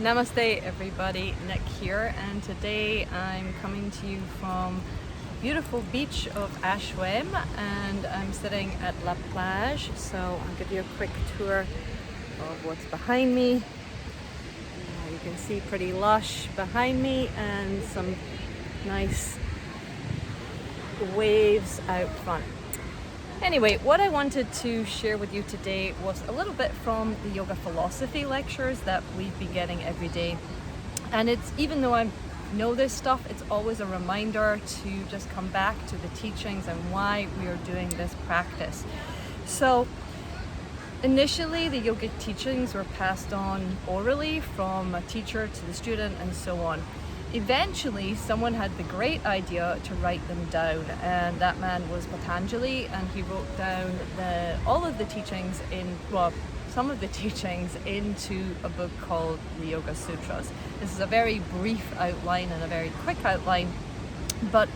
Namaste everybody, Nick here, and today I'm coming to you from beautiful beach of Ashwem, and I'm sitting at La Plage, so I'll give you a quick tour of what's behind me. You can see pretty lush behind me and some nice waves out front. Anyway, what I wanted to share with you today was a little bit from the yoga philosophy lectures that we've been getting every day. And it's, even though I know this stuff, it's always a reminder to just come back to the teachings and why we are doing this practice. So initially, the yogic teachings were passed on orally from a teacher to the student and so on. Eventually, someone had the great idea to write them down, and that man was Patanjali, and he wrote down all of the teachings some of the teachings into a book called the Yoga Sutras. This is a very brief outline and a very quick outline, but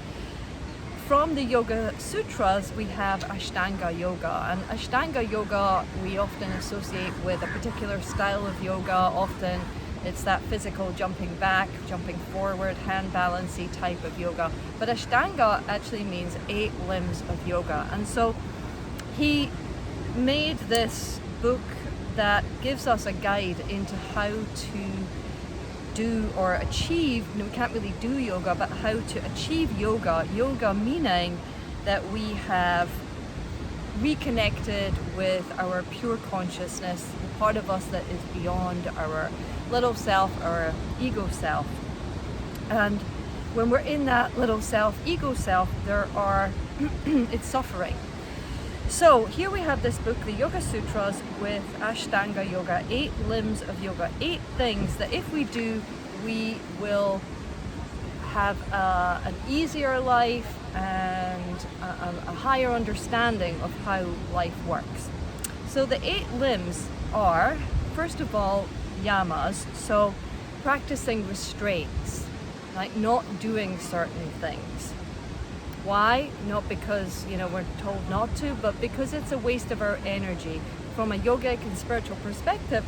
from the Yoga Sutras we have Ashtanga Yoga, and Ashtanga Yoga we often associate with a particular style of yoga. Often it's that physical jumping back, jumping forward, hand balancey type of yoga. But Ashtanga actually means 8 limbs of yoga. And so he made this book that gives us a guide into how to do or achieve, we can't really do yoga, but how to achieve yoga. Yoga meaning that we have reconnected with our pure consciousness, the part of us that is beyond our little self, our ego self. And when we're in that little self, ego self, it's suffering. So here we have this book, the Yoga Sutras, with Ashtanga Yoga, 8 limbs of yoga, 8 things that if we do, we will have an easier life and a higher understanding of how life works. So the 8 limbs are, first of all, yamas, so practicing restraints, like not doing certain things. Why? Not because we're told not to, but because it's a waste of our energy. From a yogic and spiritual perspective,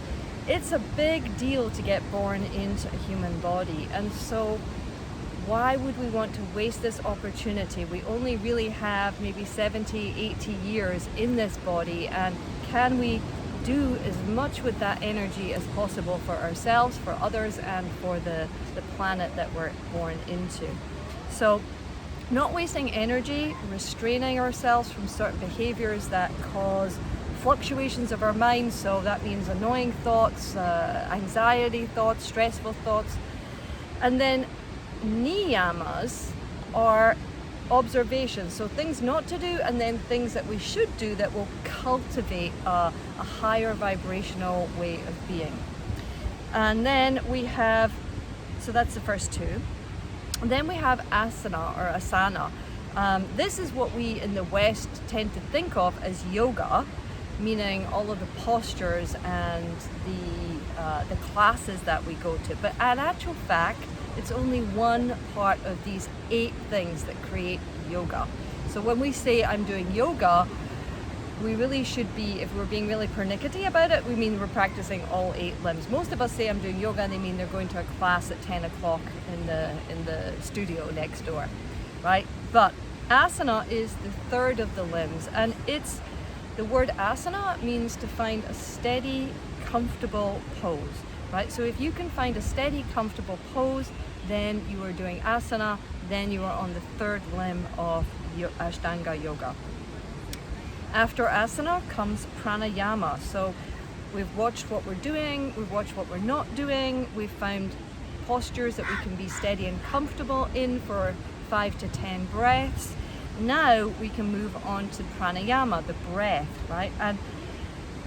it's a big deal to get born into a human body, and so why would we want to waste this opportunity? We only really have maybe 70, 80 years in this body, and can we do as much with that energy as possible for ourselves, for others, and for the planet that we're born into? So not wasting energy, restraining ourselves from certain behaviors that cause fluctuations of our mind. So that means annoying thoughts, anxiety thoughts, stressful thoughts. And then niyamas are observations, so things not to do, and then things that we should do that will cultivate a higher vibrational way of being. And then we have, so that's the first 2. And then we have asana or asana. This is what we in the West tend to think of as yoga, meaning all of the postures and the classes that we go to. But in actual fact, it's only one part of these 8 things that create yoga. So when we say I'm doing yoga, we really should be, if we're being really pernickety about it, we mean we're practicing all 8 limbs. Most of us say I'm doing yoga and they mean they're going to a class at 10 o'clock in the studio next door, right? But asana is the 3rd of the limbs, and the word asana means to find a steady, comfortable pose, right? So if you can find a steady, comfortable pose, then you are doing asana, then you are on the 3rd limb of Ashtanga Yoga. After asana comes pranayama. So we've watched what we're doing, we've watched what we're not doing, we've found postures that we can be steady and comfortable in for 5 to 10 breaths. Now we can move on to pranayama, the breath, right? And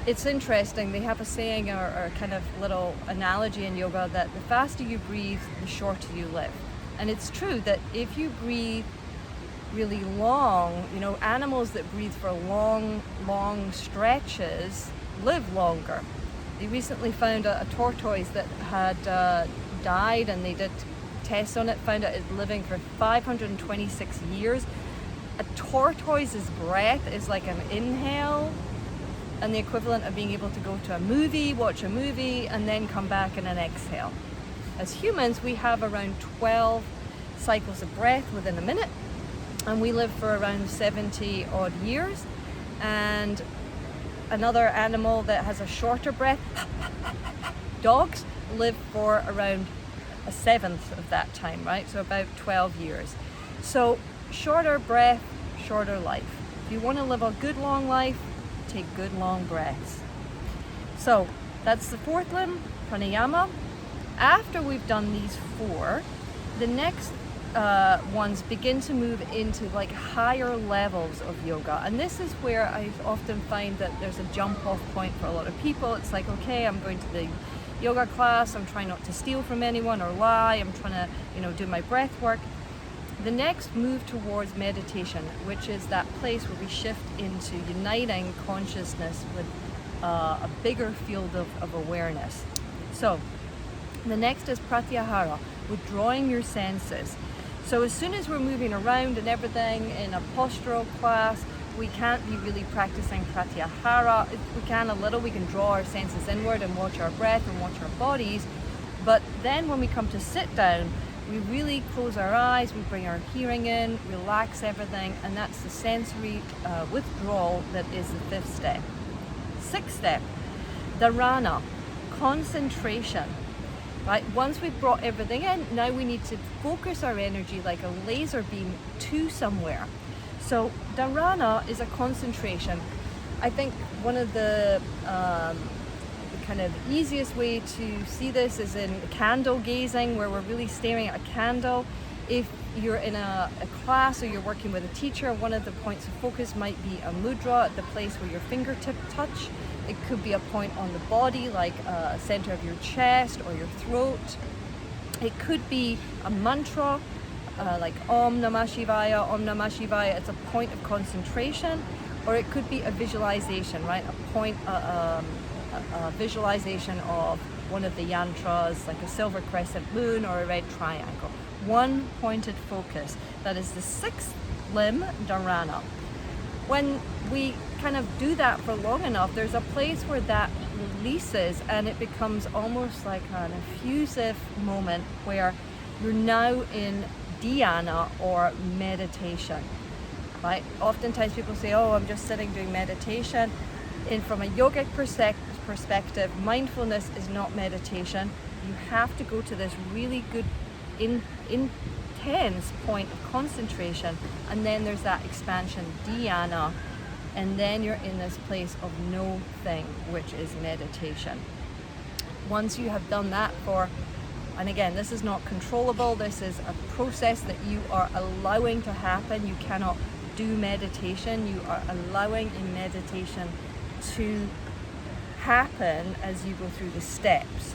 it's interesting, they have a saying or a kind of little analogy in yoga that the faster you breathe, the shorter you live. And it's true that if you breathe really long, animals that breathe for long stretches live longer. They recently found a tortoise that had died, and they did tests on it, found out it's living for 526 years. A tortoise's breath is like an inhale and the equivalent of being able to go to a movie, watch a movie, and then come back in an exhale. As humans, we have around 12 cycles of breath within a minute, and we live for around 70 odd years. And another animal that has a shorter breath, dogs, live for around a seventh of that time, right? So about 12 years. So shorter breath, shorter life. If you want to live a good long life, take good long breaths. So that's the fourth limb, pranayama. After we've done these four, the next ones begin to move into like higher levels of yoga, and this is where I often find that there's a jump off point for a lot of people. It's like, okay, I'm going to the yoga class, I'm trying not to steal from anyone or lie, I'm trying to, do my breath work. The next move towards meditation, which is that place where we shift into uniting consciousness with a bigger field of awareness. So the next is pratyahara, withdrawing your senses. So as soon as we're moving around and everything in a postural class, we can't be really practicing pratyahara. We can a little, we can draw our senses inward and watch our breath and watch our bodies. But then when we come to sit down, we really close our eyes, we bring our hearing in, relax everything, and that's the sensory withdrawal that is the fifth step. Sixth step, dharana, concentration. Right? Once we've brought everything in, now we need to focus our energy like a laser beam to somewhere. So dharana is a concentration. I think one of the kind of easiest way to see this is in candle gazing, where we're really staring at a candle. If you're in a class or you're working with a teacher, one of the points of focus might be a mudra at the place where your fingertip touch. It could be a point on the body, like center of your chest or your throat. It could be a mantra, like Om Namah Shivaya, Om Namah Shivaya. It's a point of concentration. Or it could be a visualization, right? A visualization of one of the yantras, like a silver crescent moon or a red triangle. One pointed focus. That is the sixth limb, dharana. When we kind of do that for long enough, there's a place where that releases and it becomes almost like an effusive moment where you're now in dhyana or meditation, right? Oftentimes people say, oh, I'm just sitting doing meditation. And from a yogic perspective, mindfulness is not meditation. You have to go to this really good, intense point of concentration, and then there's that expansion, dhyana, and then you're in this place of no thing, which is meditation. Once you have done that and again, this is not controllable, this is a process that you are allowing to happen. You cannot do meditation, you are allowing a meditation to happen as you go through the steps.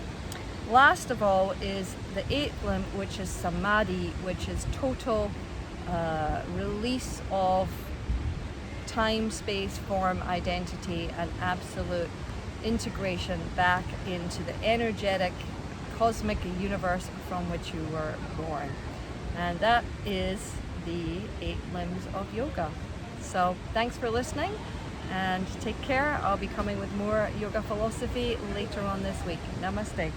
Last of all is the eighth limb, which is samadhi, which is total release of time, space, form, identity, and absolute integration back into the energetic, cosmic universe from which you were born. And that is the 8 limbs of yoga. So thanks for listening and take care. I'll be coming with more yoga philosophy later on this week. Namaste.